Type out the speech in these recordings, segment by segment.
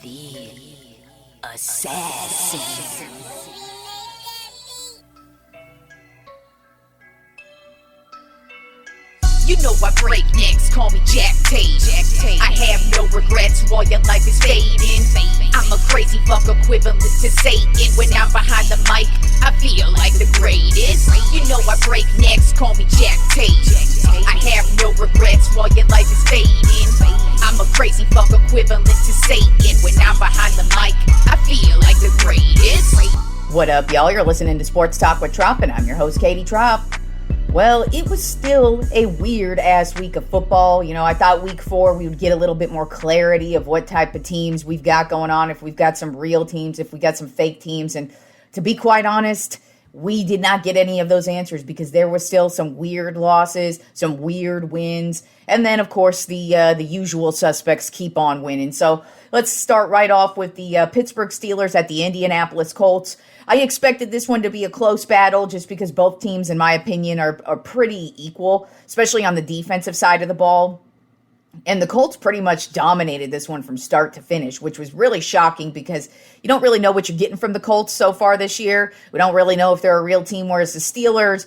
The assassin. You know I break necks, call me Jack Tate. I have no regrets while your life is fading. I'm a crazy fuck equivalent to Satan. When I'm behind the mic, I feel like the greatest. You know I break necks, call me Jack Tate. I have no regrets while your life is fading. I'm a crazy fuck equivalent to Satan. When I'm behind the mic, I feel like the greatest. What up, y'all? You're listening to Sports Talk with Tropp, and I'm your host, Katie Tropp. Well, it was still a weird-ass week of football. You know, I thought week 4 we would get a little bit more clarity of what type of teams we've got going on, if we've got some real teams, if we got some fake teams. And to be quite honest, we did not get any of those answers because there was still some weird losses, some weird wins. And then, of course, the usual suspects keep on winning. So let's start right off with the Pittsburgh Steelers at the Indianapolis Colts. I expected this one to be a close battle just because both teams, in my opinion, are pretty equal, especially on the defensive side of the ball. And the Colts pretty much dominated this one from start to finish, which was really shocking because you don't really know what you're getting from the Colts so far this year. We don't really know if they're a real team, whereas the Steelers,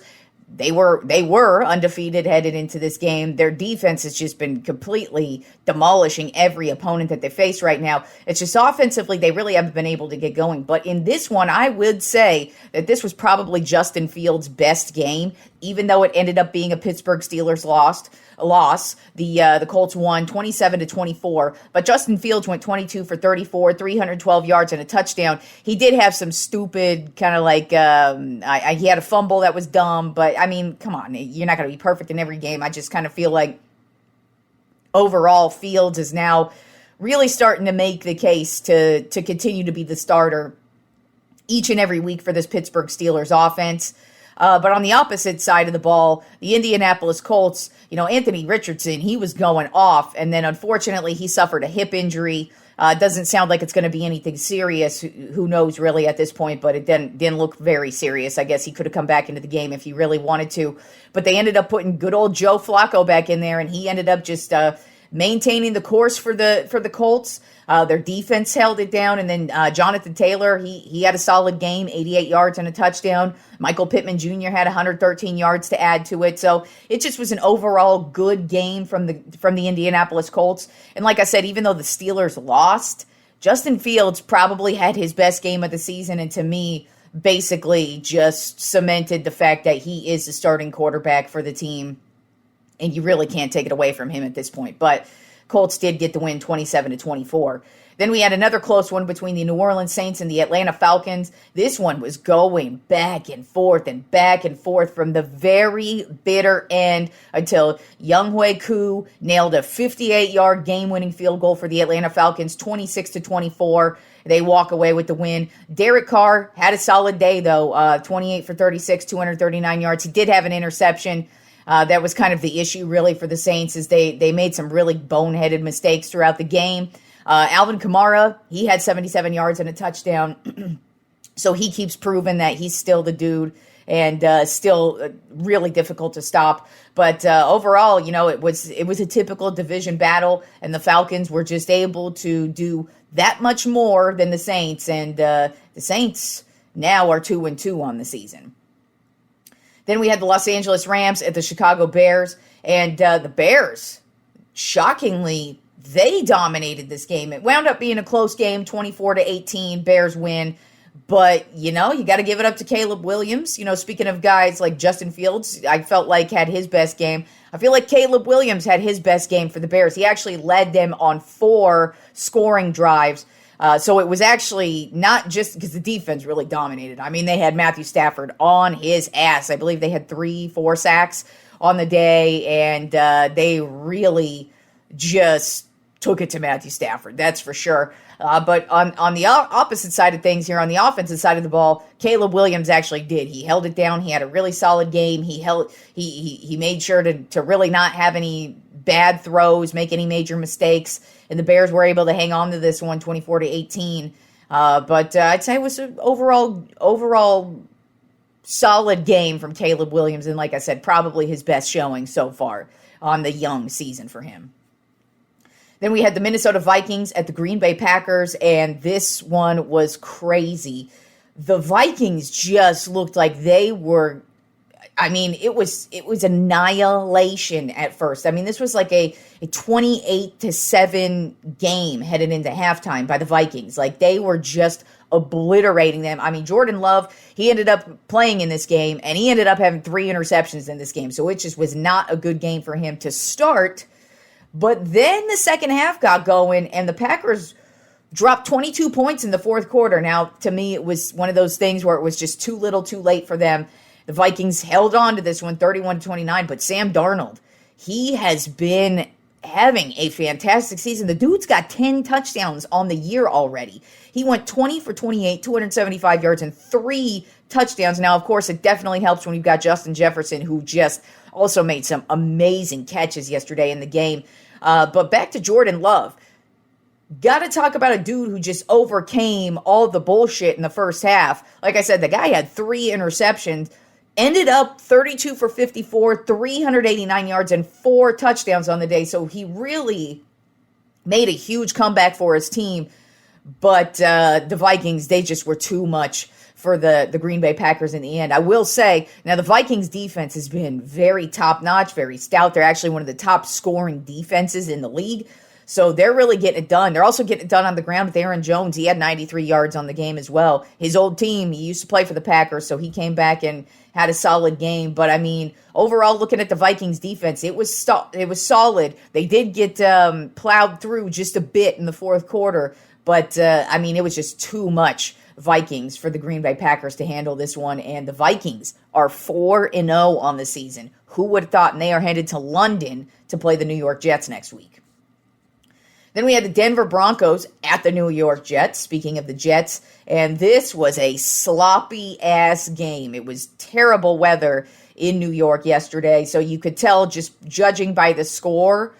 they were undefeated headed into this game. Their defense has just been completely demolishing every opponent that they face right now. It's just offensively, they really haven't been able to get going. But in this one, I would say that this was probably Justin Fields' best game, even though it ended up being a Pittsburgh Steelers loss. The Colts won 27-24, but Justin Fields went 22 for 34, 312 yards and a touchdown. He did have some stupid kind of like he had a fumble that was dumb, but I mean, come on, you're not going to be perfect in every game. I just kind of feel like overall Fields is now really starting to make the case to continue to be the starter each and every week for this Pittsburgh Steelers offense. But on the opposite side of the ball, the Indianapolis Colts, Anthony Richardson, he was going off. And then unfortunately, he suffered a hip injury. It doesn't sound like it's going to be anything serious. Who knows really at this point, but it didn't look very serious. I guess he could have come back into the game if he really wanted to. But they ended up putting good old Joe Flacco back in there, and he ended up just maintaining the course for the Colts. Their defense held it down, and then Jonathan Taylor, he had a solid game, 88 yards and a touchdown. Michael Pittman Jr. had 113 yards to add to it. So it just was an overall good game from the Indianapolis Colts. And like I said, even though the Steelers lost, Justin Fields probably had his best game of the season, and to me, basically just cemented the fact that he is the starting quarterback for the team, and you really can't take it away from him at this point. But Colts did get the win 27-24. Then we had another close one between the New Orleans Saints and the Atlanta Falcons. This one was going back and forth from the very bitter end until Younghoe Koo nailed a 58-yard game-winning field goal for the Atlanta Falcons, 26-24. They walk away with the win. Derek Carr had a solid day, though, 28 for 36, 239 yards. He did have an interception. That was kind of the issue, really, for the Saints, is they made some really boneheaded mistakes throughout the game. Alvin Kamara, he had 77 yards and a touchdown, so he keeps proving that he's still the dude and still really difficult to stop. But overall, it was a typical division battle, and the Falcons were just able to do that much more than the Saints, and the Saints now are 2-2 on the season. Then we had the Los Angeles Rams at the Chicago Bears, and the Bears, shockingly, they dominated this game. It wound up being a close game, 24-18, Bears win. But, you got to give it up to Caleb Williams. Speaking of guys like Justin Fields, I felt like had his best game. I feel like Caleb Williams had his best game for the Bears. He actually led them on 4 scoring drives. So it was actually not just because the defense really dominated. I mean, they had Matthew Stafford on his ass. I believe they had 3-4 sacks on the day, and they really just took it to Matthew Stafford. That's for sure. But on the opposite side of things here, on the offensive side of the ball, Caleb Williams actually did. He held it down. He had a really solid game. He made sure to really not have any bad throws, make any major mistakes, and the Bears were able to hang on to this one 24-18. But I'd say it was an overall solid game from Caleb Williams, and like I said, probably his best showing so far on the young season for him. Then we had the Minnesota Vikings at the Green Bay Packers, and this one was crazy. The Vikings just looked like they were, it was annihilation at first. This was like a 28-7 game headed into halftime by the Vikings. Like, they were just obliterating them. Jordan Love, he ended up playing in this game, and he ended up having 3 interceptions in this game. So it just was not a good game for him to start. But then the second half got going, and the Packers dropped 22 points in the fourth quarter. Now, to me, it was one of those things where it was just too little, too late for them. The Vikings held on to this one 31-29, but Sam Darnold, he has been having a fantastic season. The dude's got 10 touchdowns on the year already. He went 20 for 28, 275 yards, and 3 touchdowns. Now, of course, it definitely helps when you've got Justin Jefferson, who just also made some amazing catches yesterday in the game. But back to Jordan Love. Got to talk about a dude who just overcame all the bullshit in the first half. Like I said, the guy had 3 interceptions, ended up 32 for 54, 389 yards, and 4 touchdowns on the day. So he really made a huge comeback for his team. But the Vikings, they just were too much for the Green Bay Packers in the end. I will say, now the Vikings defense has been very top-notch, very stout. They're actually one of the top scoring defenses in the league. So they're really getting it done. They're also getting it done on the ground with Aaron Jones. He had 93 yards on the game as well. His old team, he used to play for the Packers, so he came back and had a solid game. But, overall, looking at the Vikings defense, it was solid. They did get plowed through just a bit in the fourth quarter. But, it was just too much Vikings for the Green Bay Packers to handle this one. And the Vikings are 4-0 on the season. Who would have thought? And they are headed to London to play the New York Jets next week. Then we had the Denver Broncos at the New York Jets, speaking of the Jets, and this was a sloppy-ass game. It was terrible weather in New York yesterday, so you could tell just judging by the score,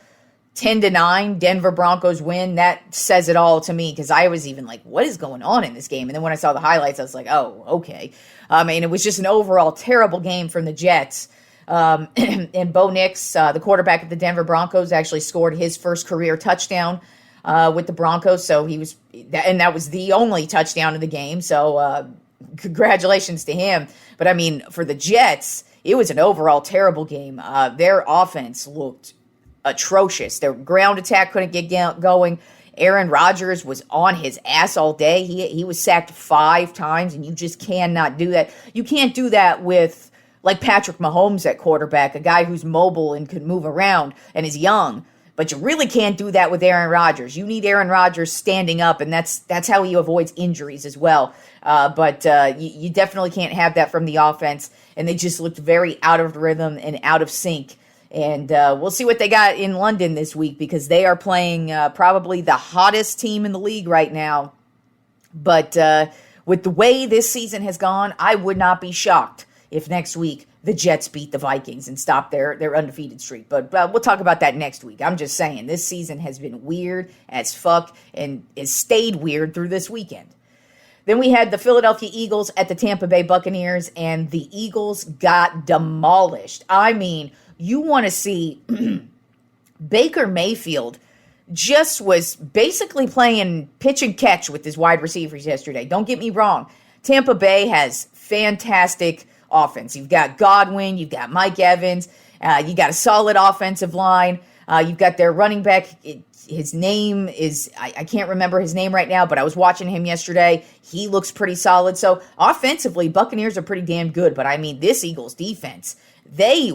10-9, Denver Broncos win. That says it all to me, because I was even like, what is going on in this game? And then when I saw the highlights, I was like, oh, okay. It was just an overall terrible game from the Jets. And Bo Nix, the quarterback of the Denver Broncos, actually scored his first career touchdown with the Broncos. So that was the only touchdown of the game. So congratulations to him. But for the Jets, it was an overall terrible game. Their offense looked atrocious. Their ground attack couldn't get going. Aaron Rodgers was on his ass all day. He was sacked 5 times, and you just cannot do that. You can't do that with like Patrick Mahomes at quarterback, a guy who's mobile and can move around and is young. But you really can't do that with Aaron Rodgers. You need Aaron Rodgers standing up, and that's how he avoids injuries as well. But you definitely can't have that from the offense, and they just looked very out of rhythm and out of sync. And we'll see what they got in London this week, because they are playing probably the hottest team in the league right now. But with the way this season has gone, I would not be shocked if next week the Jets beat the Vikings and stop their undefeated streak. But we'll talk about that next week. I'm just saying, this season has been weird as fuck and has stayed weird through this weekend. Then we had the Philadelphia Eagles at the Tampa Bay Buccaneers, and the Eagles got demolished. You want to see Baker Mayfield just was basically playing pitch and catch with his wide receivers yesterday. Don't get me wrong. Tampa Bay has fantastic offense. You've got Godwin, you've got Mike Evans, you got a solid offensive line. You've got their running back. His name is, I can't remember his name right now, but I was watching him yesterday. He looks pretty solid. So offensively, Buccaneers are pretty damn good. But this Eagles defense, they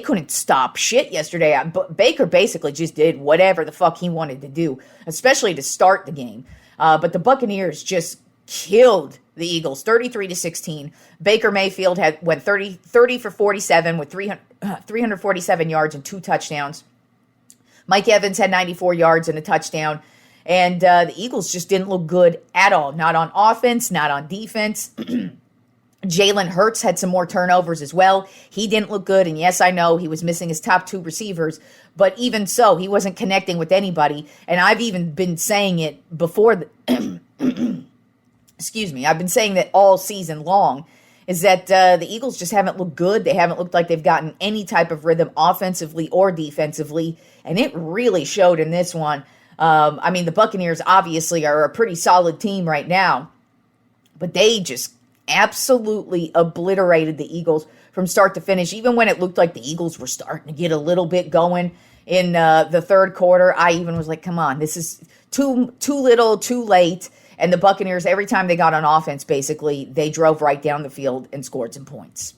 couldn't stop shit yesterday. Baker basically just did whatever the fuck he wanted to do, especially to start the game. But the Buccaneers just killed the Eagles 33-16. Baker Mayfield went 30 for 47 with 347 yards and 2 touchdowns. Mike Evans had 94 yards and a touchdown. And the Eagles just didn't look good at all. Not on offense, not on defense. Jalen Hurts had some more turnovers as well. He didn't look good. And yes, I know he was missing his top 2 receivers. But even so, he wasn't connecting with anybody. And I've even been saying it before. Excuse me. I've been saying that all season long is that the Eagles just haven't looked good. They haven't looked like they've gotten any type of rhythm offensively or defensively, and it really showed in this one. The Buccaneers obviously are a pretty solid team right now, but they just absolutely obliterated the Eagles from start to finish. Even when it looked like the Eagles were starting to get a little bit going in the third quarter, I even was like, come on, this is too little, too late. And the Buccaneers, every time they got on offense, basically, they drove right down the field and scored some points.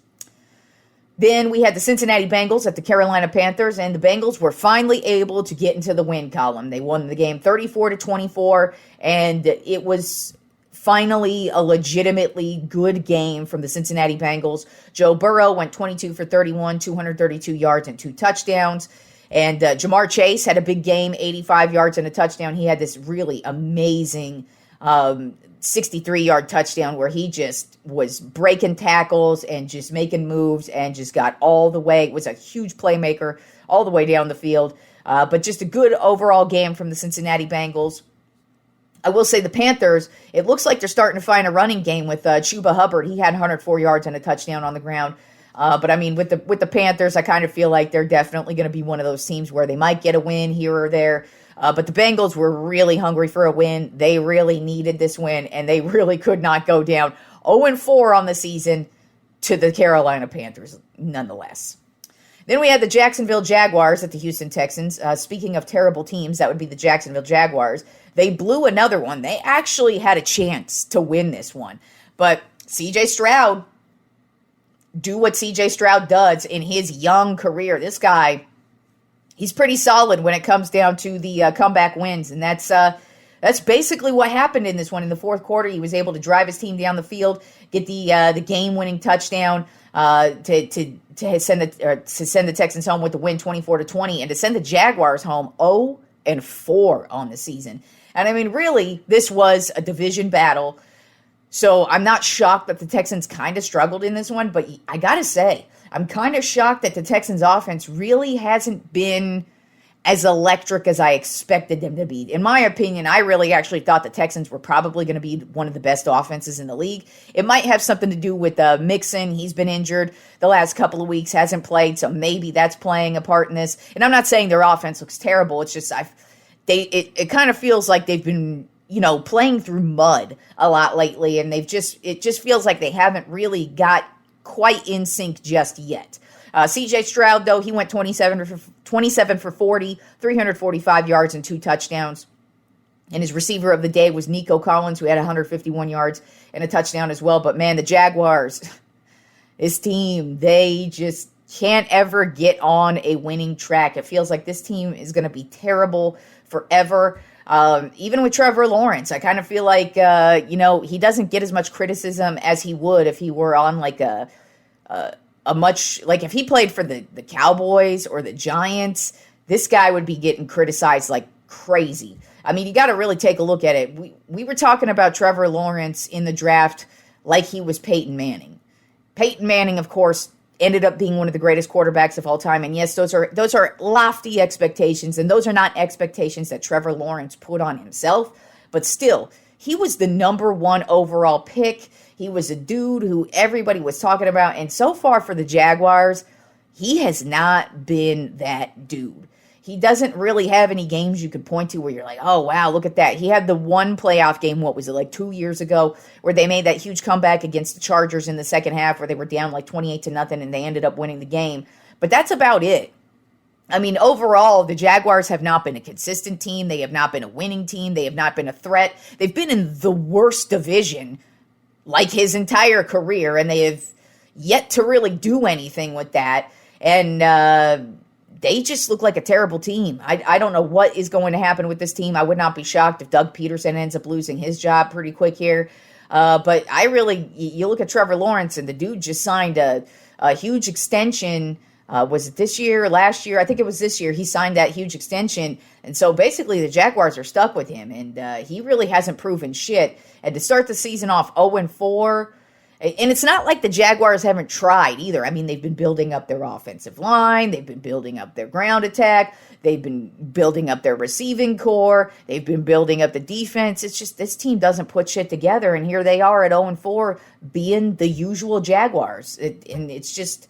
Then we had the Cincinnati Bengals at the Carolina Panthers, and the Bengals were finally able to get into the win column. They won the game 34-24, and it was finally a legitimately good game from the Cincinnati Bengals. Joe Burrow went 22 for 31, 232 yards and 2 touchdowns. And Jamar Chase had a big game, 85 yards and a touchdown. He had this really amazing 63-yard touchdown where he just was breaking tackles and just making moves and just got all the way. It was a huge playmaker all the way down the field. But just a good overall game from the Cincinnati Bengals. I will say the Panthers, it looks like they're starting to find a running game with Chuba Hubbard. He had 104 yards and a touchdown on the ground. But with the Panthers, I kind of feel like they're definitely going to be one of those teams where they might get a win here or there. But the Bengals were really hungry for a win. They really needed this win, and they really could not go down 0-4 on the season to the Carolina Panthers nonetheless. Then we had the Jacksonville Jaguars at the Houston Texans. Speaking of terrible teams, that would be the Jacksonville Jaguars. They blew another one. They actually had a chance to win this one. But C.J. Stroud, do what C.J. Stroud does in his young career. This guy, he's pretty solid when it comes down to the comeback wins. And that's basically what happened in this one. In the fourth quarter, he was able to drive his team down the field, get the game-winning touchdown to send the Texans home with the win 24-20, and to send the Jaguars home 0-4 on the season. And really, this was a division battle. So I'm not shocked that the Texans kind of struggled in this one, but I got to say, I'm kind of shocked that the Texans offense really hasn't been as electric as I expected them to be. In my opinion, I really actually thought the Texans were probably going to be one of the best offenses in the league. It might have something to do with Mixon. He's been injured the last couple of weeks, hasn't played, so maybe that's playing a part in this. And I'm not saying their offense looks terrible. It's just it kind of feels like they've been playing through mud a lot lately, and it just feels like they haven't really got quite in sync just yet. C.J. Stroud, though, he went 27 for 40, 345 yards and 2 touchdowns. And his receiver of the day was Nico Collins, who had 151 yards and a touchdown as well. But, man, the Jaguars, this team, they just can't ever get on a winning track. It feels like this team is going to be terrible forever. Even with Trevor Lawrence, I kind of feel like, he doesn't get as much criticism as he would if he were on like if he played for the Cowboys or the Giants. This guy would be getting criticized like crazy. You got to really take a look at it. We were talking about Trevor Lawrence in the draft like he was Peyton Manning. Peyton Manning, of course, ended up being one of the greatest quarterbacks of all time. And yes, those are lofty expectations, and those are not expectations that Trevor Lawrence put on himself. But still, he was the number 1 overall pick. He was a dude who everybody was talking about. And so far for the Jaguars, he has not been that dude. He doesn't really have any games you could point to where you're like, oh, wow, look at that. He had the one playoff game, what was it, like 2 years ago, where they made that huge comeback against the Chargers in the second half where they were down like 28-0 and they ended up winning the game. But that's about it. Overall, the Jaguars have not been a consistent team. They have not been a winning team. They have not been a threat. They've been in the worst division like his entire career, and they have yet to really do anything with that. And they just look like a terrible team. I don't know what is going to happen with this team. I would not be shocked if Doug Peterson ends up losing his job pretty quick here. But you look at Trevor Lawrence, and the dude just signed a huge extension. Was it this year, last year? I think it was this year. He signed that huge extension. And so basically the Jaguars are stuck with him. And he really hasn't proven shit. And to start the season off 0-4, And it's not like the Jaguars haven't tried either. I mean, they've been building up their offensive line. They've been building up their ground attack. They've been building up their receiving core. They've been building up the defense. It's just this team doesn't put shit together. And here they are at 0-4 being the usual Jaguars. And it's just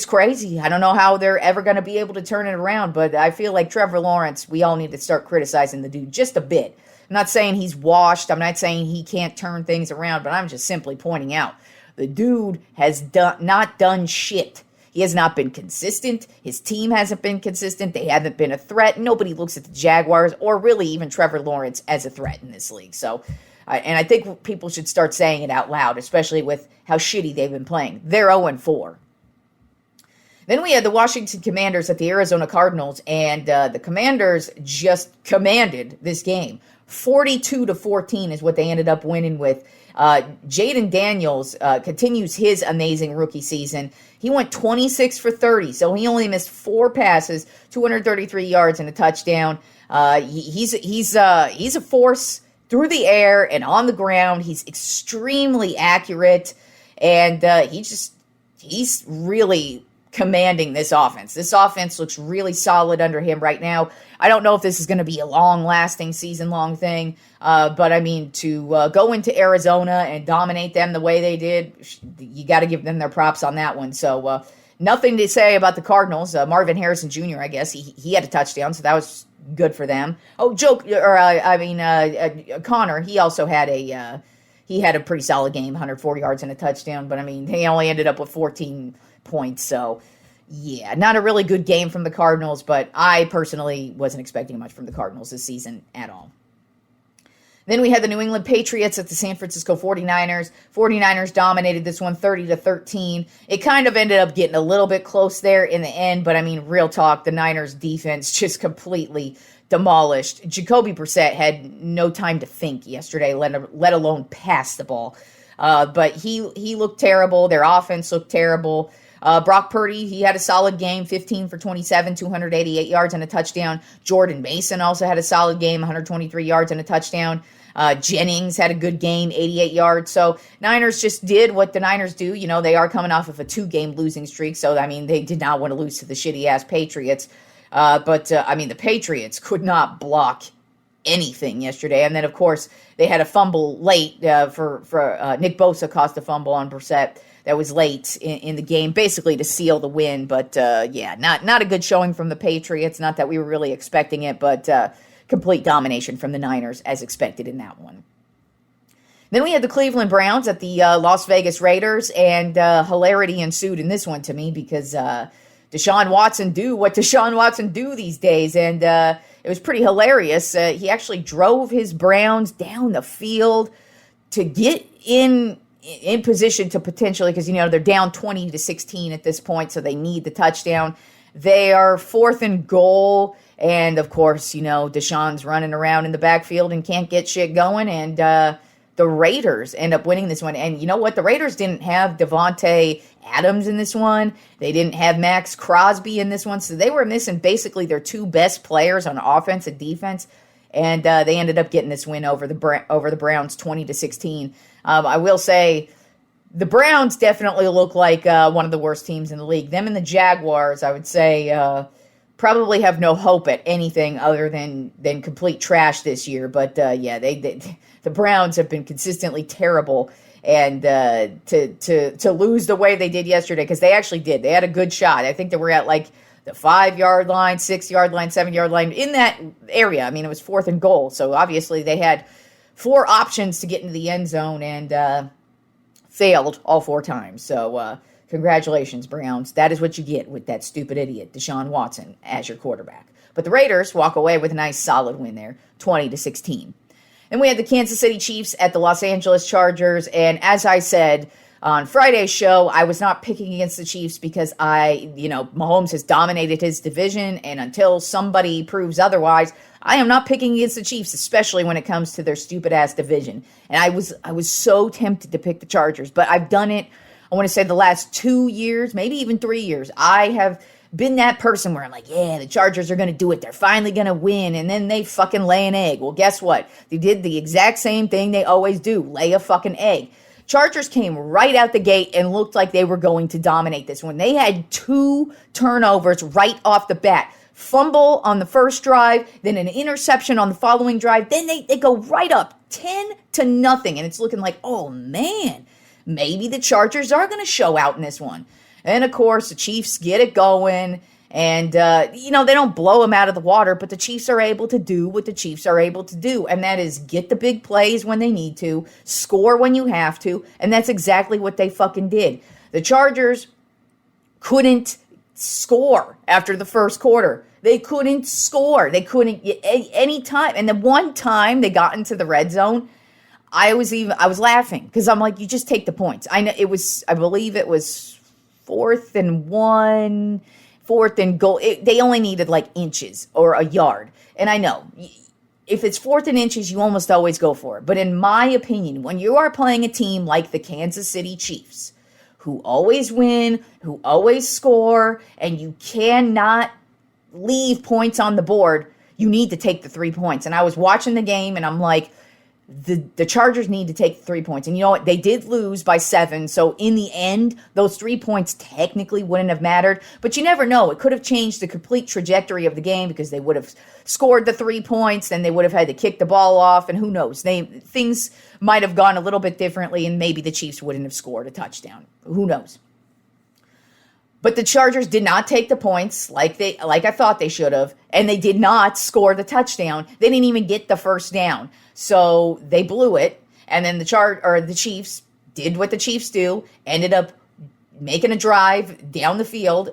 crazy. I don't know how they're ever going to be able to turn it around. But I feel like Trevor Lawrence, we all need to start criticizing the dude just a bit. I'm not saying he's washed. I'm not saying he can't turn things around, but I'm just simply pointing out the dude has not done shit. He has not been consistent. His team hasn't been consistent. They haven't been a threat. Nobody looks at the Jaguars or really even Trevor Lawrence as a threat in this league. So, and I think people should start saying it out loud, especially with how shitty they've been playing. They're 0-4. Then we had the Washington Commanders at the Arizona Cardinals, and the Commanders just commanded this game. 42-14 is what they ended up winning with. Jaden Daniels continues his amazing rookie season. He went 26 for 30, so he only missed 4 passes, 233 yards and a touchdown. He's a force through the air and on the ground. He's extremely accurate, and he's really commanding this offense. This offense looks really solid under him right now. I don't know if this is going to be a long-lasting, season-long thing, but I mean, to go into Arizona and dominate them the way they did, you got to give them their props on that one. So nothing to say about the Cardinals. Marvin Harrison Jr., I guess, he had a touchdown, so that was good for them. Oh, Connor, he also had he had a pretty solid game, 140 yards and a touchdown, but I mean, they only ended up with 14 points, so yeah, not a really good game from the Cardinals, but I personally wasn't expecting much from the Cardinals this season at all. Then we had the New England Patriots at the San Francisco 49ers. 49ers dominated this one 30-13. It kind of ended up getting a little bit close there in the end, but I mean, real talk, the Niners defense just completely demolished. Jacoby Brissett had no time to think yesterday, let alone pass the ball. But he looked terrible. Their offense looked terrible. Brock Purdy, he had a solid game, 15 for 27, 288 yards and a touchdown. Jordan Mason also had a solid game, 123 yards and a touchdown. Jennings had a good game, 88 yards. So Niners just did what the Niners do. You know, they are coming off of a 2-game losing streak. So, I mean, they did not want to lose to the shitty-ass Patriots. But the Patriots could not block anything yesterday. And then, of course, they had a fumble late for Nick Bosa caused a fumble on Brissett. That was late in the game, basically to seal the win. But, not a good showing from the Patriots. Not that we were really expecting it, but complete domination from the Niners as expected in that one. Then we had the Cleveland Browns at the Las Vegas Raiders, and hilarity ensued in this one to me because Deshaun Watson do what Deshaun Watson do these days, and it was pretty hilarious. He actually drove his Browns down the field to get in position to potentially, because, they're down 20-16 at this point, so they need the touchdown. They are 4th and goal, and of course, Deshaun's running around in the backfield and can't get shit going, and the Raiders end up winning this one. And you know what? The Raiders didn't have Devontae Adams in this one. They didn't have Max Crosby in this one, so they were missing basically their 2 best players on offense and defense, and they ended up getting this win over the Browns 20-16. I will say the Browns definitely look like one of the worst teams in the league. Them and the Jaguars, I would say, probably have no hope at anything other than complete trash this year. But the Browns have been consistently terrible, and to lose the way they did yesterday, because they actually did. They had a good shot. I think they were at like the 5-yard line, 6-yard line, 7-yard line, in that area. I mean, it was 4th and goal, so obviously they had 4 options to get into the end zone and failed all 4 times. So congratulations, Browns. That is what you get with that stupid idiot, Deshaun Watson, as your quarterback. But the Raiders walk away with a nice solid win there, 20-16. Then we had the Kansas City Chiefs at the Los Angeles Chargers, and as I said on Friday's show, I was not picking against the Chiefs because Mahomes has dominated his division, and until somebody proves otherwise, I am not picking against the Chiefs, especially when it comes to their stupid-ass division. And I was so tempted to pick the Chargers, but I've done it, I want to say, the last 2 years, maybe even 3 years. I have been that person where I'm like, yeah, the Chargers are going to do it. They're finally going to win, and then they fucking lay an egg. Well, guess what? They did the exact same thing they always do, lay a fucking egg. Chargers came right out the gate and looked like they were going to dominate this one. They had 2 turnovers right off the bat. Fumble on the first drive, then an interception on the following drive. Then they go right up 10-0. And it's looking like, oh man, maybe the Chargers are going to show out in this one. And of course, the Chiefs get it going. And, they don't blow them out of the water, but the Chiefs are able to do what the Chiefs are able to do. And that is get the big plays when they need to, score when you have to. And that's exactly what they fucking did. The Chargers couldn't score after the first quarter. They couldn't score. They couldn't any time. And the one time they got into the red zone, I was laughing because I'm like, you just take the points. I believe it was 4th and 1. 4th and goal. They only needed like inches or a yard. And I know if it's 4th and inches, you almost always go for it. But in my opinion, when you are playing a team like the Kansas City Chiefs, who always win, who always score, and you cannot leave points on the board, you need to take the 3 points. And I was watching the game and I'm like, the Chargers need to take 3 points. And you know what? They did lose by 7. So in the end, those 3 points technically wouldn't have mattered. But you never know. It could have changed the complete trajectory of the game because they would have scored the 3 points. Then they would have had to kick the ball off. And who knows? Things might have gone a little bit differently. And maybe the Chiefs wouldn't have scored a touchdown. Who knows? But the Chargers did not take the points like I thought they should have. And they did not score the touchdown. They didn't even get the first down. So they blew it, and then the Chiefs did what the Chiefs do, ended up making a drive down the field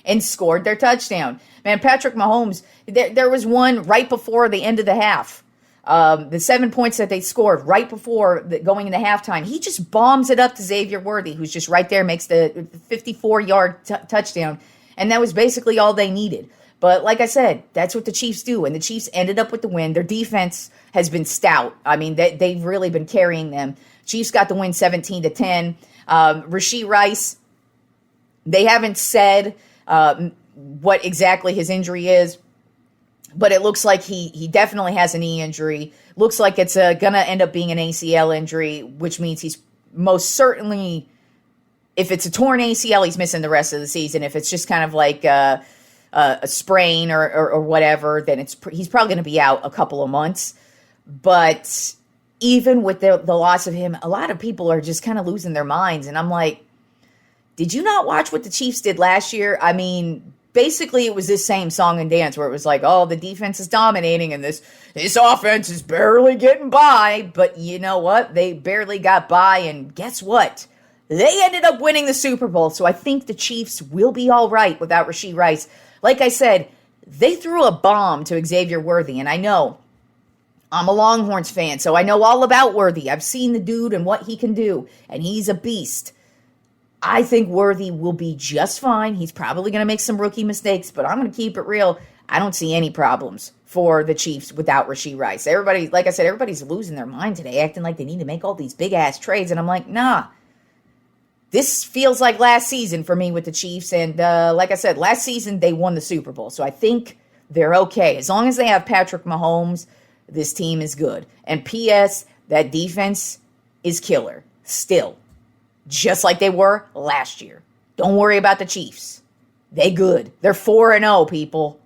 and scored their touchdown. Man, Patrick Mahomes, there was one right before the end of the half. The 7 points that they scored right before going into halftime, he just bombs it up to Xavier Worthy, who's just right there, makes the 54-yard touchdown, and that was basically all they needed. But like I said, that's what the Chiefs do, and the Chiefs ended up with the win. Their defense has been stout. I mean, they've really been carrying them. Chiefs got the win 17-10. Rashee Rice, they haven't said what exactly his injury is, but it looks like he definitely has a knee injury. Looks like it's going to end up being an ACL injury, which means he's most certainly, if it's a torn ACL, he's missing the rest of the season. If it's just kind of like a sprain or whatever, then he's probably going to be out a couple of months. But even with the loss of him, a lot of people are just kind of losing their minds. And I'm like, did you not watch what the Chiefs did last year? I mean, basically it was this same song and dance where it was like, oh, the defense is dominating and this offense is barely getting by. But you know what? They barely got by. And guess what? They ended up winning the Super Bowl. So I think the Chiefs will be all right without Rashee Rice. Like I said, they threw a bomb to Xavier Worthy, and I know I'm a Longhorns fan, so I know all about Worthy. I've seen the dude and what he can do, and he's a beast. I think Worthy will be just fine. He's probably going to make some rookie mistakes, but I'm going to keep it real. I don't see any problems for the Chiefs without Rashee Rice. Everybody, like I said, everybody's losing their mind today, acting like they need to make all these big-ass trades, and I'm like, nah. This feels like last season for me with the Chiefs. And like I said, last season they won the Super Bowl. So I think they're okay. As long as they have Patrick Mahomes, this team is good. And P.S., that defense is killer. Still. Just like they were last year. Don't worry about the Chiefs. They good. They're 4-0, people.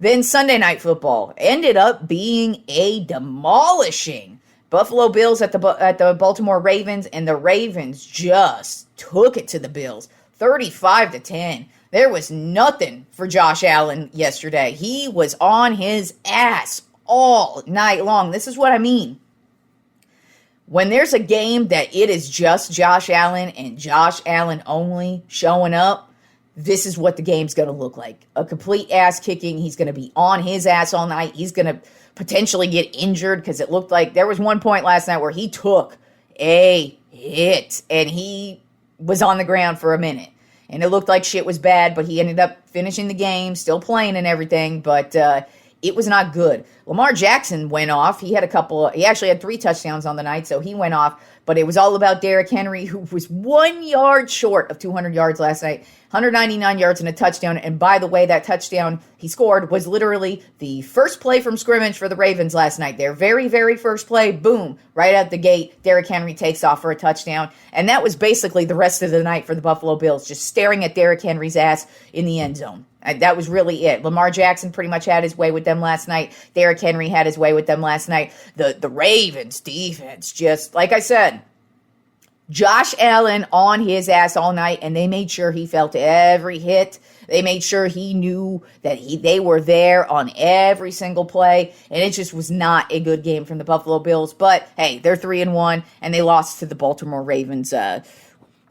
Then Sunday Night Football ended up being a demolishing Buffalo Bills at the Baltimore Ravens, and the Ravens just took it to the Bills, 35-10. There was nothing for Josh Allen yesterday. He was on his ass all night long. This is what I mean. When there's a game that it is just Josh Allen and Josh Allen only showing up, this is what the game's going to look like. A complete ass kicking. He's going to be on his ass all night. He's going to potentially get injured because it looked like there was one point last night where he took a hit and he was on the ground for a minute. And it looked like shit was bad, but he ended up finishing the game, still playing and everything, but it was not good. Lamar Jackson went off. He actually had 3 touchdowns on the night, so he went off. But it was all about Derrick Henry, who was 1 yard short of 200 yards last night, 199 yards and a touchdown. And by the way, that touchdown he scored was literally the first play from scrimmage for the Ravens last night. Their very, very first play, boom, right out the gate, Derrick Henry takes off for a touchdown. And that was basically the rest of the night for the Buffalo Bills, just staring at Derrick Henry's ass in the end zone. That was really it. Lamar Jackson pretty much had his way with them last night. Derrick Henry had his way with them last night. The Ravens defense, just like I said, Josh Allen on his ass all night, and they made sure he felt every hit. They made sure he knew that they were there on every single play, and it just was not a good game from the Buffalo Bills. But hey, they're 3-1, and they lost to the Baltimore Ravens,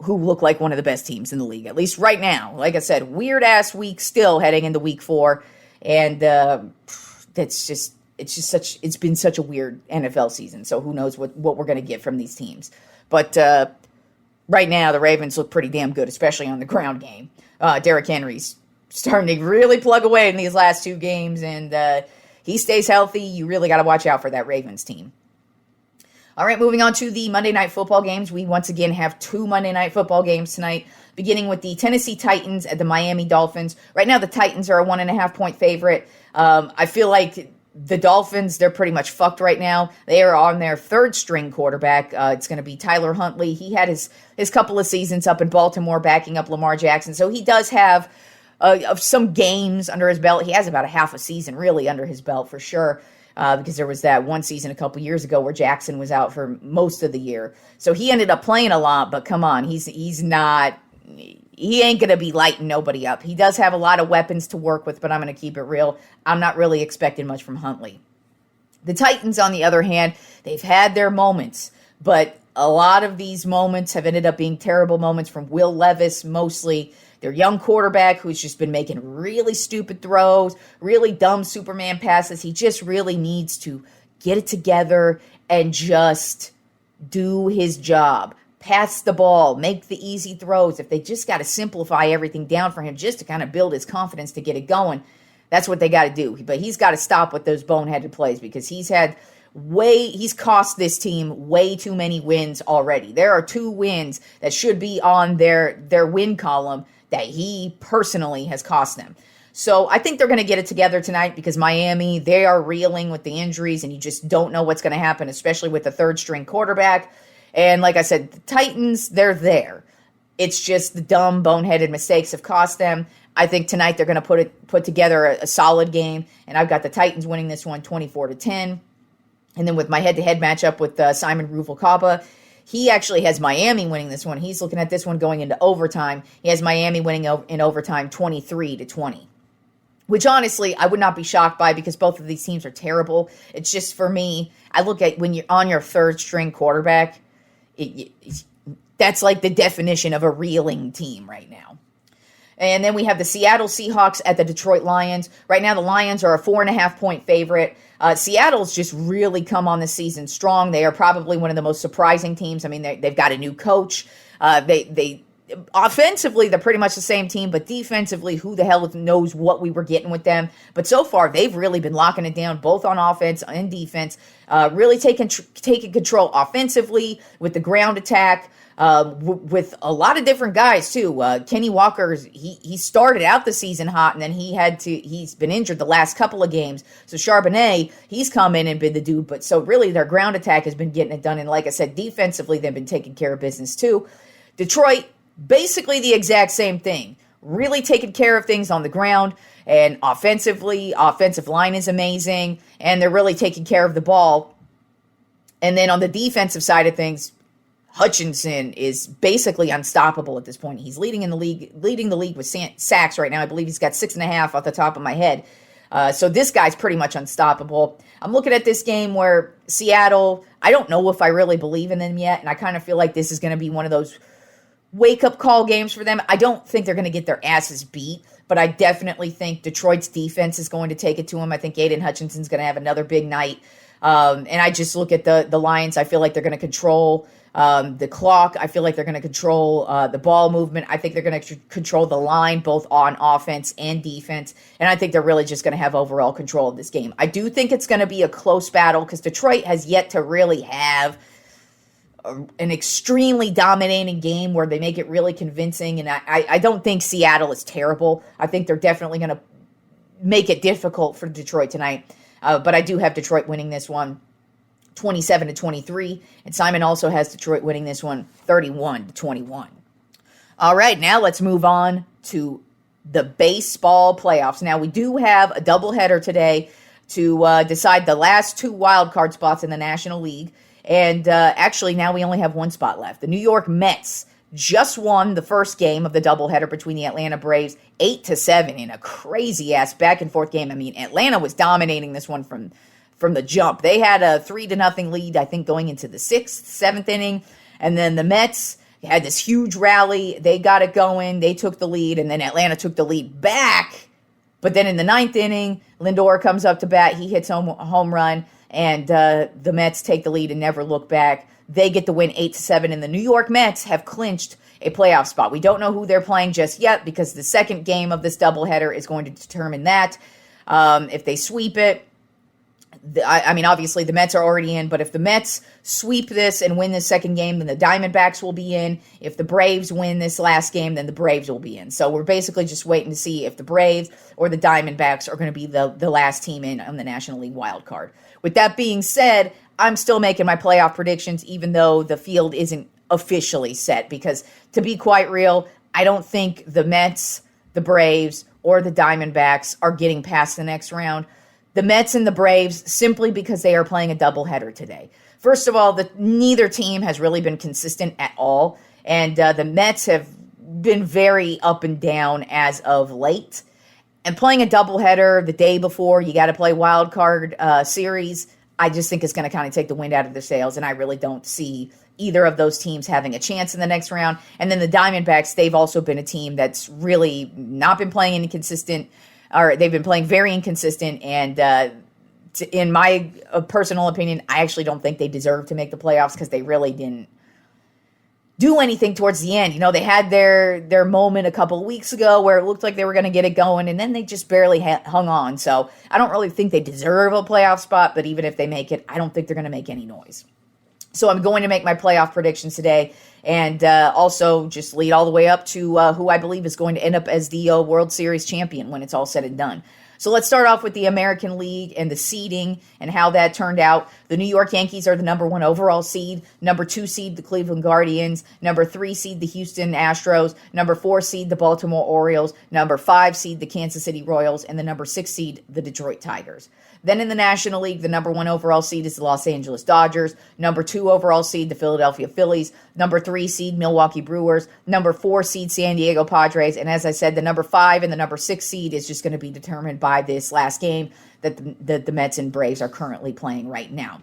who look like one of the best teams in the league, at least right now. Like I said, weird-ass week still heading into week 4, and it's been such a weird NFL season, so who knows what we're going to get from these teams. But right now, the Ravens look pretty damn good, especially on the ground game. Derrick Henry's starting to really plug away in these last 2 games, and he stays healthy. You really got to watch out for that Ravens team. All right, moving on to the Monday Night Football games. We once again have 2 Monday Night Football games tonight, beginning with the Tennessee Titans at the Miami Dolphins. Right now, the Titans are a 1.5-point favorite. I feel like the Dolphins, they're pretty much fucked right now. They are on their 3rd-string quarterback. It's going to be Tyler Huntley. He had his couple of seasons up in Baltimore backing up Lamar Jackson, so he does have some games under his belt. He has about a half a season really under his belt for sure. Because there was that one season a couple years ago where Jackson was out for most of the year. So he ended up playing a lot, but come on, he ain't going to be lighting nobody up. He does have a lot of weapons to work with, but I'm going to keep it real. I'm not really expecting much from Huntley. The Titans, on the other hand, they've had their moments, but a lot of these moments have ended up being terrible moments from Will Levis, mostly. Their young quarterback who's just been making really stupid throws, really dumb Superman passes. He just really needs to get it together and just do his job. Pass the ball, make the easy throws. If they just got to simplify everything down for him just to kind of build his confidence to get it going, that's what they got to do. But he's got to stop with those boneheaded plays because he's cost this team way too many wins already. There are 2 wins that should be on their win column that he personally has cost them. So I think they're going to get it together tonight because Miami, they are reeling with the injuries and you just don't know what's going to happen, especially with the 3rd-string quarterback. And like I said, the Titans, they're there. It's just the dumb, boneheaded mistakes have cost them. I think tonight they're going to put together a solid game, and I've got the Titans winning this one 24-10. And then with my head-to-head matchup with Simon Ruvalcaba, he actually has Miami winning this one. He's looking at this one going into overtime. He has Miami winning in overtime 23-20. Which honestly, I would not be shocked by because both of these teams are terrible. It's just for me, I look at when you're on your 3rd-string quarterback, that's like the definition of a reeling team right now. And then we have the Seattle Seahawks at the Detroit Lions. Right now, the Lions are a 4.5-point favorite. Seattle's just really come on this season strong. They are probably one of the most surprising teams. I mean, they've got a new coach. They offensively, they're pretty much the same team, but defensively, who the hell knows what we were getting with them. But so far, they've really been locking it down, both on offense and defense, really taking control offensively with the ground attack, with a lot of different guys, too. Kenny Walker, he started out the season hot, and then he's been injured the last couple of games. So Charbonnet, he's come in and been the dude. But so really, their ground attack has been getting it done. And like I said, defensively, they've been taking care of business, too. Detroit, basically the exact same thing. Really taking care of things on the ground. And offensively, offensive line is amazing. And they're really taking care of the ball. And then on the defensive side of things, Hutchinson is basically unstoppable at this point. He's leading the league with sacks right now. I believe he's got 6.5 off the top of my head. So this guy's pretty much unstoppable. I'm looking at this game where Seattle, I don't know if I really believe in them yet. And I kind of feel like this is going to be one of those wake-up call games for them. I don't think they're going to get their asses beat, but I definitely think Detroit's defense is going to take it to them. I think Aiden Hutchinson's going to have another big night. And I just look at the Lions. I feel like they're going to control the clock. I feel like they're going to control the ball movement. I think they're going to control the line, both on offense and defense. And I think they're really just going to have overall control of this game. I do think it's going to be a close battle because Detroit has yet to really have an extremely dominating game where they make it really convincing. And I don't think Seattle is terrible. I think they're definitely going to make it difficult for Detroit tonight. But I do have Detroit winning this one 27-23. And Simon also has Detroit winning this one 31-21. All right, now let's move on to the baseball playoffs. Now, we do have a doubleheader today to decide the last two wild card spots in the National League. And actually, now we only have one spot left. The New York Mets just won the first game of the doubleheader between the Atlanta Braves 8-7 in a crazy-ass back-and-forth game. I mean, Atlanta was dominating this one from the jump. They had a 3-0 lead, I think, going into the 6th, 7th inning. And then the Mets had this huge rally. They got it going. They took the lead, and then Atlanta took the lead back. But then in the 9th inning, Lindor comes up to bat. He hits a home run, and the Mets take the lead and never look back. They get the win 8-7, and the New York Mets have clinched a playoff spot. We don't know who they're playing just yet because the second game of this doubleheader is going to determine that. If they sweep it, I mean, obviously the Mets are already in, but if the Mets sweep this and win this second game, then the Diamondbacks will be in. If the Braves win this last game, then the Braves will be in. So we're basically just waiting to see if the Braves or the Diamondbacks are going to be the last team in on the National League wild card. With that being said, I'm still making my playoff predictions, even though the field isn't officially set, because to be quite real, I don't think the Mets, the Braves, or the Diamondbacks are getting past the next round. The Mets and the Braves, simply because they are playing a doubleheader today. First of all, neither team has really been consistent at all, and the Mets have been very up and down as of late. And playing a doubleheader the day before you got to play wild card series, I just think it's going to kind of take the wind out of their sails, and I really don't see either of those teams having a chance in the next round. And then the Diamondbacks, they've also been a team that's really not been playing any consistent, or they've been playing very inconsistent, and in my personal opinion, I actually don't think they deserve to make the playoffs because they really didn't do anything towards the end. You know, they had their moment a couple of weeks ago where it looked like they were going to get it going, and then they just barely hung on. So I don't really think they deserve a playoff spot, but even if they make it, I don't think they're going to make any noise. So I'm going to make my playoff predictions today, and also just lead all the way up to who I believe is going to end up as the World Series champion when it's all said and done. So let's start off with the American League and the seeding and how that turned out. The New York Yankees are the number 1 overall seed. Number 2 seed, the Cleveland Guardians. Number 3 seed, the Houston Astros. Number 4 seed, the Baltimore Orioles. Number 5 seed, the Kansas City Royals. And the number 6 seed, the Detroit Tigers. Then in the National League, the number 1 overall seed is the Los Angeles Dodgers. Number 2 overall seed, the Philadelphia Phillies. Number 3 seed, Milwaukee Brewers. Number 4 seed, San Diego Padres. And as I said, the number 5 and the number 6 seed is just going to be determined by this last game that the Mets and Braves are currently playing right now.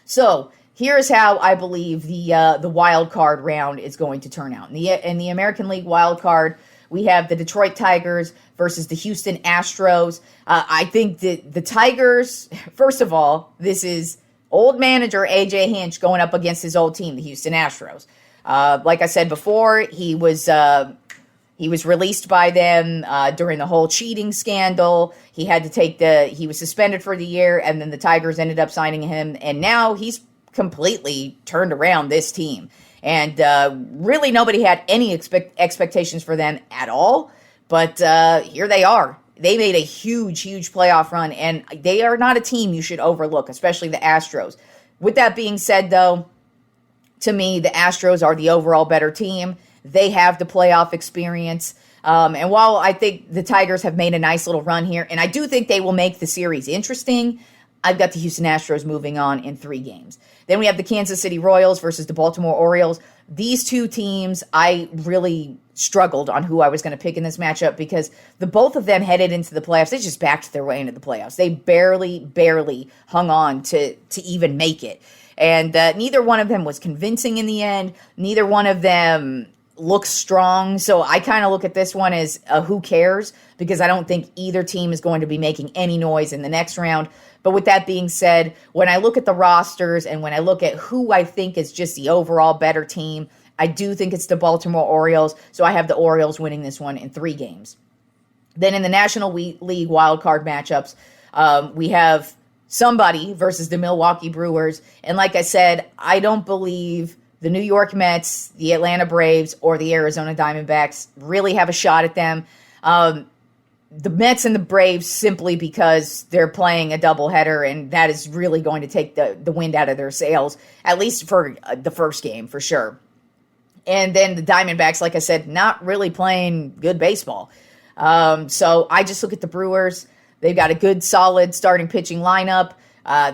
So here's how I believe the wild card round is going to turn out. In the American League wild card, we have the Detroit Tigers versus the Houston Astros. I think that the Tigers, first of all, this is old manager A.J. Hinch going up against his old team, the Houston Astros. Like I said before, he was released by them during the whole cheating scandal. He was suspended for the year, and then the Tigers ended up signing him, and now he's completely turned around this team. And really nobody had any expectations for them at all. But here they are. They made a huge, huge playoff run, and they are not a team you should overlook, especially the Astros. With that being said, though, to me, the Astros are the overall better team. They have the playoff experience. And while I think the Tigers have made a nice little run here, and I do think they will make the series interesting, I've got the Houston Astros moving on in 3 games. Then we have the Kansas City Royals versus the Baltimore Orioles. These two teams, I really struggled on who I was going to pick in this matchup because both of them headed into the playoffs. They just backed their way into the playoffs. They barely hung on to even make it. And neither one of them was convincing in the end. Neither one of them looks strong. So I kind of look at this one as who cares, because I don't think either team is going to be making any noise in the next round. But with that being said, when I look at the rosters and when I look at who I think is just the overall better team, I do think it's the Baltimore Orioles. So I have the Orioles winning this one in 3 games. Then in the National League wildcard matchups, we have somebody versus the Milwaukee Brewers. And like I said, I don't believe the New York Mets, the Atlanta Braves, or the Arizona Diamondbacks really have a shot at them. The Mets and the Braves simply because they're playing a doubleheader, and that is really going to take the wind out of their sails, at least for the first game, for sure. And then the Diamondbacks, like I said, not really playing good baseball. So I just look at the Brewers. They've got a good, solid starting pitching lineup.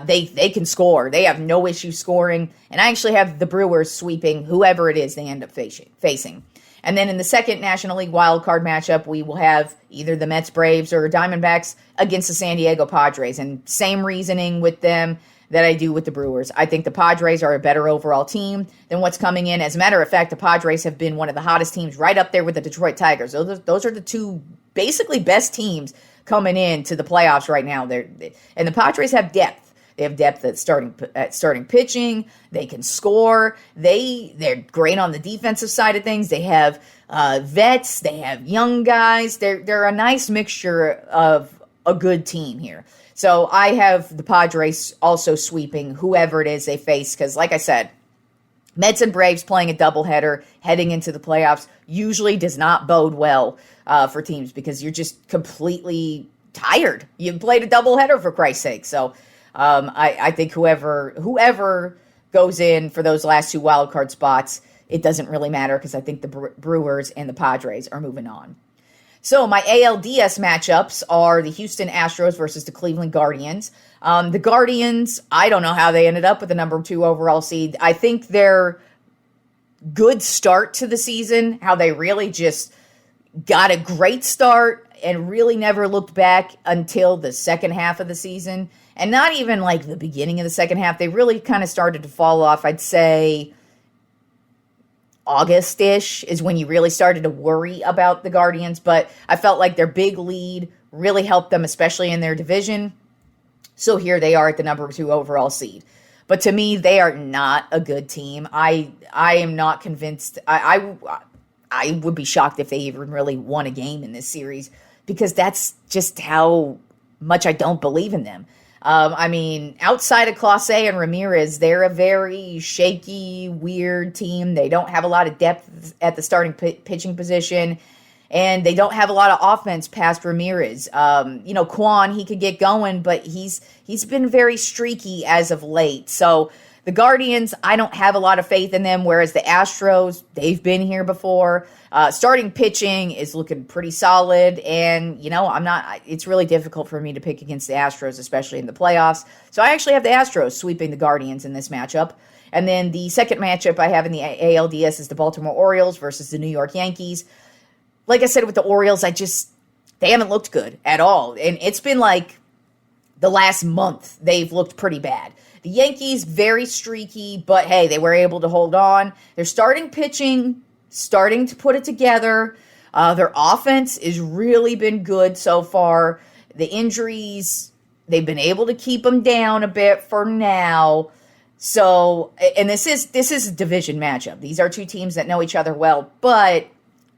They can score. They have no issue scoring. And I actually have the Brewers sweeping whoever it is they end up facing. And then in the second National League wildcard matchup, we will have either the Mets, Braves, or Diamondbacks against the San Diego Padres. And same reasoning with them that I do with the Brewers. I think the Padres are a better overall team than what's coming in. As a matter of fact, the Padres have been one of the hottest teams right up there with the Detroit Tigers. Those are the two basically best teams coming into the playoffs right now. And the Padres have depth. They have depth at starting pitching. They can score. They're great on the defensive side of things. They have vets. They have young guys. They're a nice mixture of a good team here. So I have the Padres also sweeping whoever it is they face because, like I said, Mets and Braves playing a doubleheader heading into the playoffs usually does not bode well for teams because you're just completely tired. You played a doubleheader, for Christ's sake. So I think whoever goes in for those last two wildcard spots, it doesn't really matter because I think the Brewers and the Padres are moving on. So my ALDS matchups are the Houston Astros versus the Cleveland Guardians. The Guardians, I don't know how they ended up with the number 2 overall seed. I think their good start to the season, how they really just got a great start and really never looked back until the second half of the season. And not even like the beginning of the second half. They really kind of started to fall off, I'd say August-ish is when you really started to worry about the Guardians, but I felt like their big lead really helped them, especially in their division. So here they are at the number 2 overall seed. But to me, they are not a good team. I am not convinced. I would be shocked if they even really won a game in this series because that's just how much I don't believe in them. I mean, outside of Clase and Ramirez, they're a very shaky, weird team. They don't have a lot of depth at the starting pitching position, and they don't have a lot of offense past Ramirez. Kwan, he could get going, but he's been very streaky as of late. So the Guardians, I don't have a lot of faith in them, whereas the Astros, they've been here before. Starting pitching is looking pretty solid, and, it's really difficult for me to pick against the Astros, especially in the playoffs. So I actually have the Astros sweeping the Guardians in this matchup. And then the second matchup I have in the ALDS is the Baltimore Orioles versus the New York Yankees. Like I said with the Orioles, they haven't looked good at all. And it's been like the last month they've looked pretty bad. The Yankees, very streaky, but hey, they were able to hold on. Their starting pitching, starting to put it together. Their offense has really been good so far. The injuries, they've been able to keep them down a bit for now. So, and this is a division matchup. These are two teams that know each other well, but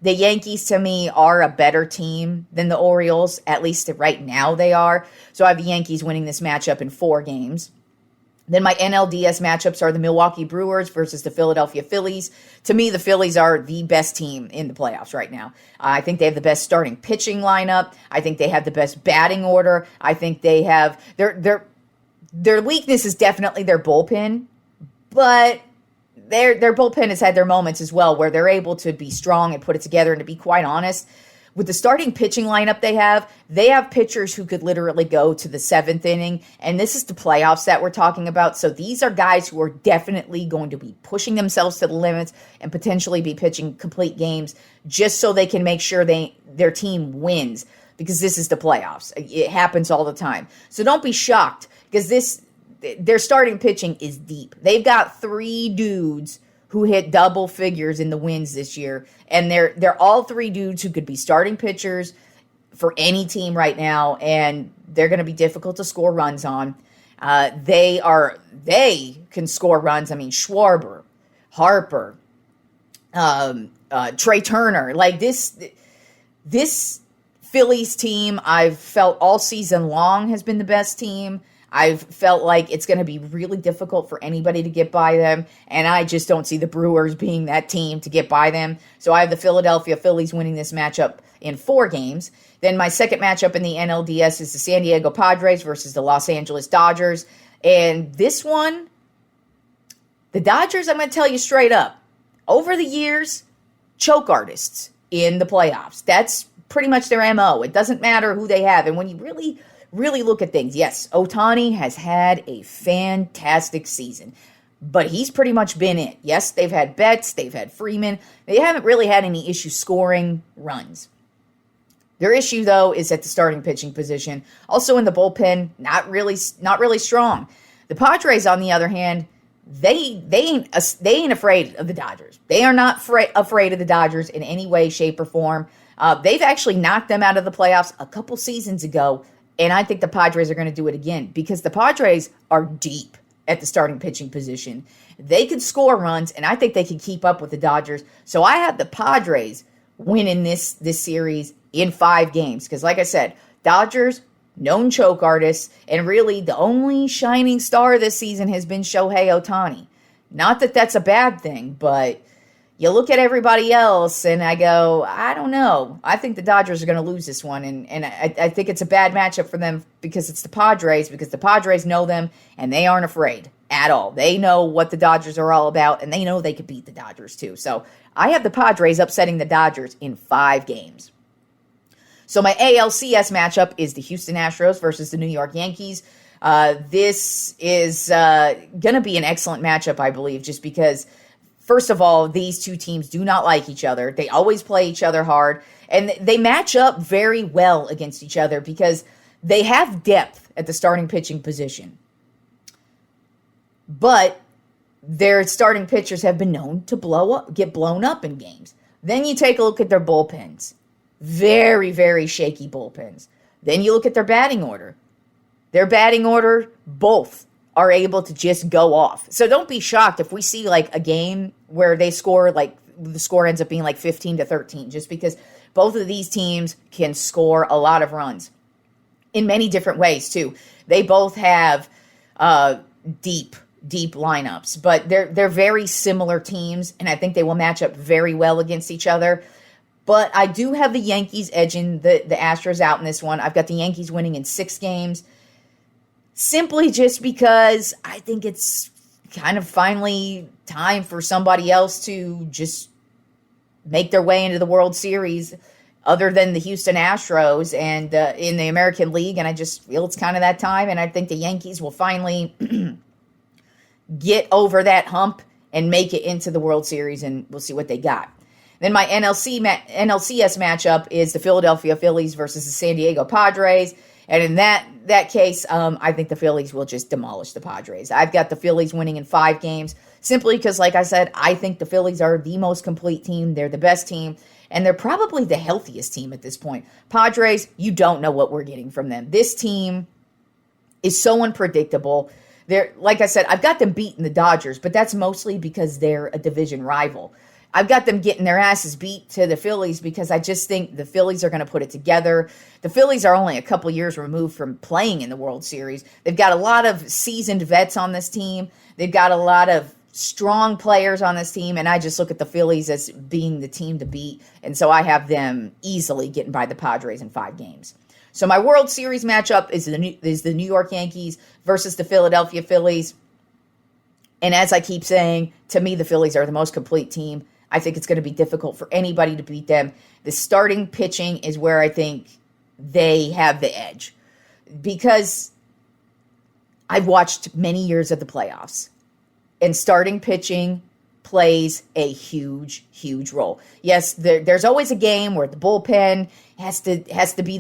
the Yankees, to me, are a better team than the Orioles. At least right now they are. So I have the Yankees winning this matchup in 4 games. Then my NLDS matchups are the Milwaukee Brewers versus the Philadelphia Phillies. To me, the Phillies are the best team in the playoffs right now. I think they have the best starting pitching lineup. I think they have the best batting order. I think they have their weakness is definitely their bullpen, but their bullpen has had their moments as well where they're able to be strong and put it together. And to be quite honest, with the starting pitching lineup they have pitchers who could literally go to the 7th inning, and this is the playoffs that we're talking about. So these are guys who are definitely going to be pushing themselves to the limits and potentially be pitching complete games just so they can make sure their team wins, because this is the playoffs. It happens all the time. So don't be shocked, because their starting pitching is deep. They've got 3 dudes who hit double figures in the wins this year. And they're all 3 dudes who could be starting pitchers for any team right now, and they're going to be difficult to score runs on. They can score runs. I mean, Schwarber, Harper, Trey Turner. Like this Phillies team, I've felt all season long has been the best team. I've felt like it's going to be really difficult for anybody to get by them, and I just don't see the Brewers being that team to get by them. So I have the Philadelphia Phillies winning this matchup in 4 games. Then my second matchup in the NLDS is the San Diego Padres versus the Los Angeles Dodgers. And this one, the Dodgers, I'm going to tell you straight up, over the years, choke artists in the playoffs. That's pretty much their MO. It doesn't matter who they have. And when you really look at things, yes, Ohtani has had a fantastic season, but he's pretty much been it. Yes, they've had Betts, they've had Freeman. They haven't really had any issue scoring runs. Their issue, though, is at the starting pitching position. Also in the bullpen, not really strong. The Padres, on the other hand, they ain't afraid of the Dodgers. They are not afraid of the Dodgers in any way, shape, or form. They've actually knocked them out of the playoffs a couple seasons ago, and I think the Padres are going to do it again because the Padres are deep at the starting pitching position. They can score runs, and I think they can keep up with the Dodgers. So I have the Padres winning this series in 5 games because, like I said, Dodgers, known choke artists, and really the only shining star this season has been Shohei Ohtani. Not that that's a bad thing, but you look at everybody else, and I go, I don't know. I think the Dodgers are going to lose this one, and I think it's a bad matchup for them because it's the Padres, because the Padres know them, and they aren't afraid at all. They know what the Dodgers are all about, and they know they could beat the Dodgers too. So I have the Padres upsetting the Dodgers in 5 games. So my ALCS matchup is the Houston Astros versus the New York Yankees. This is going to be an excellent matchup, I believe, just because, first of all, these two teams do not like each other. They always play each other hard, and they match up very well against each other because they have depth at the starting pitching position. But their starting pitchers have been known to get blown up in games. Then you take a look at their bullpens. Very, very shaky bullpens. Then you look at their batting order. Their batting order, both are able to just go off. So don't be shocked if we see like a game where they score, like the score ends up being like 15-13, just because both of these teams can score a lot of runs in many different ways too. They both have deep lineups, but they're very similar teams, and I think they will match up very well against each other. But I do have the Yankees edging the Astros out in this one. I've got the Yankees winning in 6 games, simply just because I think it's kind of finally time for somebody else to just make their way into the World Series other than the Houston Astros and in the American League. And I just feel it's kind of that time. And I think the Yankees will finally get over that hump and make it into the World Series, and we'll see what they got. Then my NLCS matchup is the Philadelphia Phillies versus the San Diego Padres. And in that case, I think the Phillies will just demolish the Padres. I've got the Phillies winning in 5 games simply because, like I said, I think the Phillies are the most complete team. They're the best team, and they're probably the healthiest team at this point. Padres, you don't know what we're getting from them. This team is so unpredictable. Like I said, I've got them beating the Dodgers, but that's mostly because they're a division rival. I've got them getting their asses beat to the Phillies because I just think the Phillies are going to put it together. The Phillies are only a couple years removed from playing in the World Series. They've got a lot of seasoned vets on this team. They've got a lot of strong players on this team, and I just look at the Phillies as being the team to beat, and so I have them easily getting by the Padres in 5 games. So my World Series matchup is the New York Yankees versus the Philadelphia Phillies. And as I keep saying, to me, the Phillies are the most complete team. I think it's going to be difficult for anybody to beat them. The starting pitching is where I think they have the edge, because I've watched many years of the playoffs, and starting pitching plays a huge, huge role. Yes, there's always a game where the bullpen has to be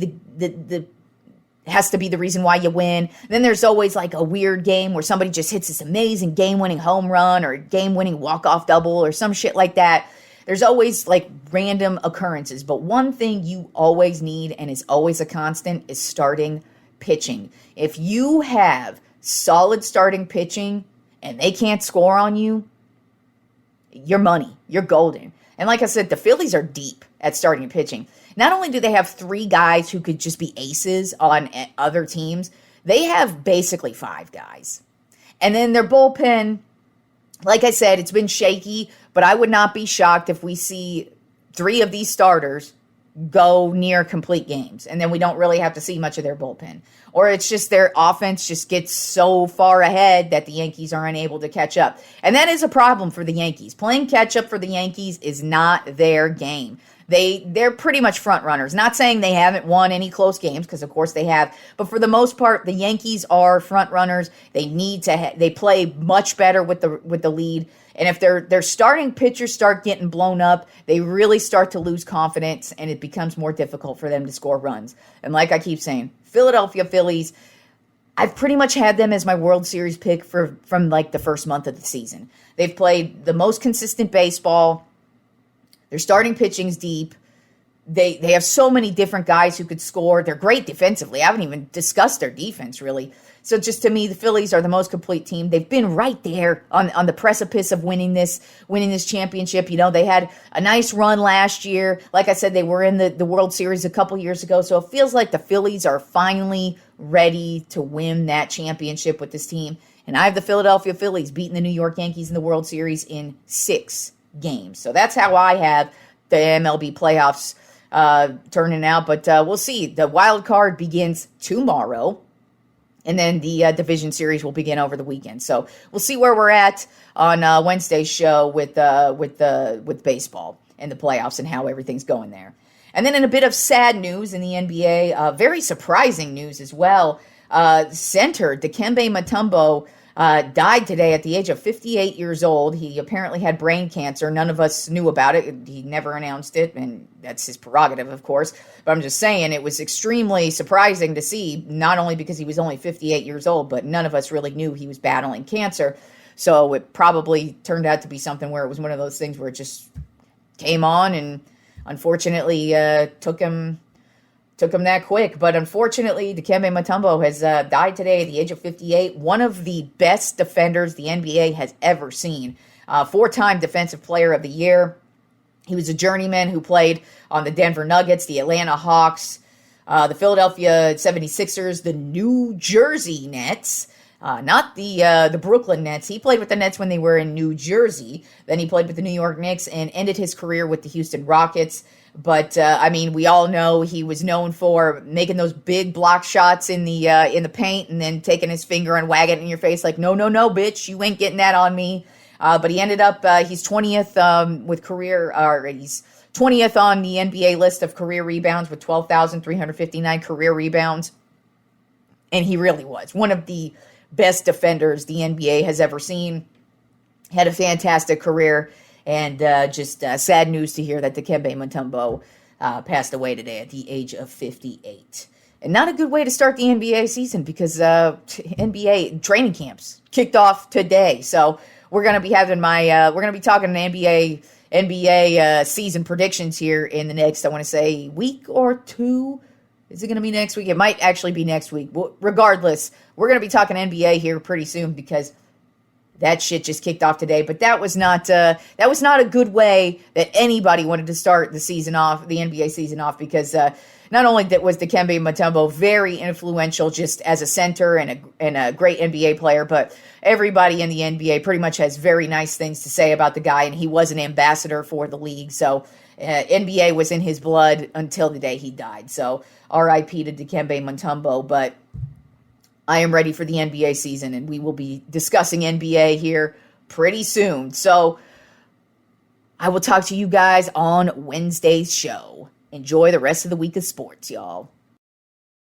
the reason why you win. Then there's always like a weird game where somebody just hits this amazing game-winning home run or game-winning walk-off double or some shit like that. There's always like random occurrences. But one thing you always need, and is always a constant, is starting pitching. If you have solid starting pitching and they can't score on you, you're money. You're golden. And like I said, the Phillies are deep at starting pitching. Not only do they have 3 guys who could just be aces on other teams, they have basically 5 guys. And then their bullpen, like I said, it's been shaky, but I would not be shocked if we see 3 of these starters go near complete games, and then we don't really have to see much of their bullpen. Or it's just their offense just gets so far ahead that the Yankees are unable to catch up. And that is a problem for the Yankees. Playing catch up for the Yankees is not their game. They're pretty much front runners. Not saying they haven't won any close games, because of course they have, but for the most part, the Yankees are front runners. They need to they play much better with the lead. And if their starting pitchers start getting blown up, they really start to lose confidence, and it becomes more difficult for them to score runs. And like I keep saying, Philadelphia Phillies, I've pretty much had them as my World Series pick from like the first month of the season. They've played the most consistent baseball. Their starting pitching's deep. They have so many different guys who could score. They're great defensively. I haven't even discussed their defense, really. So just to me, the Phillies are the most complete team. They've been right there on the precipice of winning this championship. You know, they had a nice run last year. Like I said, they were in the World Series a couple years ago. So it feels like the Phillies are finally ready to win that championship with this team. And I have the Philadelphia Phillies beating the New York Yankees in the World Series in 6 games. So that's how I have the MLB playoffs turning out. But we'll see. The wild card begins tomorrow. And then the division series will begin over the weekend. So we'll see where we're at on Wednesday's show with baseball and the playoffs and how everything's going there. And then in a bit of sad news in the NBA, very surprising news as well, center Dikembe Mutumbo died today at the age of 58 years old. He apparently had brain cancer. None of us knew about it. He never announced it, and that's his prerogative, of course. But I'm just saying it was extremely surprising to see, not only because he was only 58 years old, but none of us really knew he was battling cancer. So it probably turned out to be something where it was one of those things where it just came on and unfortunately took him that quick. But unfortunately, Dikembe Mutombo has died today at the age of 58. One of the best defenders the NBA has ever seen. 4-time Defensive Player of the Year. He was a journeyman who played on the Denver Nuggets, the Atlanta Hawks, the Philadelphia 76ers, the New Jersey Nets, not the Brooklyn Nets. He played with the Nets when they were in New Jersey. Then he played with the New York Knicks and ended his career with the Houston Rockets. But, I mean, we all know he was known for making those big block shots in the paint and then taking his finger and wagging it in your face like, no, bitch, you ain't getting that on me. But he ended up, he's 20th with career, or he's 20th on the NBA list of career rebounds with 12,359 career rebounds. And he really was one of the best defenders the NBA has ever seen. Had a fantastic career. And just sad news to hear that Dikembe Mutombo passed away today at the age of 58. And not a good way to start the NBA season because NBA training camps kicked off today. So we're going to be having we're going to be talking NBA season predictions here in the next, I want to say, week or two. Is it going to be next week? It might actually be next week. Regardless, we're going to be talking NBA here pretty soon because that shit just kicked off today. But that was not a good way that anybody wanted to start the season off, the NBA season off, because not only was Dikembe Mutombo very influential just as a center and a great NBA player, but everybody in the NBA pretty much has very nice things to say about the guy, and he was an ambassador for the league. So NBA was in his blood until the day he died. So RIP to Dikembe Mutombo, but I am ready for the NBA season, and we will be discussing NBA here pretty soon. So I will talk to you guys on Wednesday's show. Enjoy the rest of the week of sports, y'all.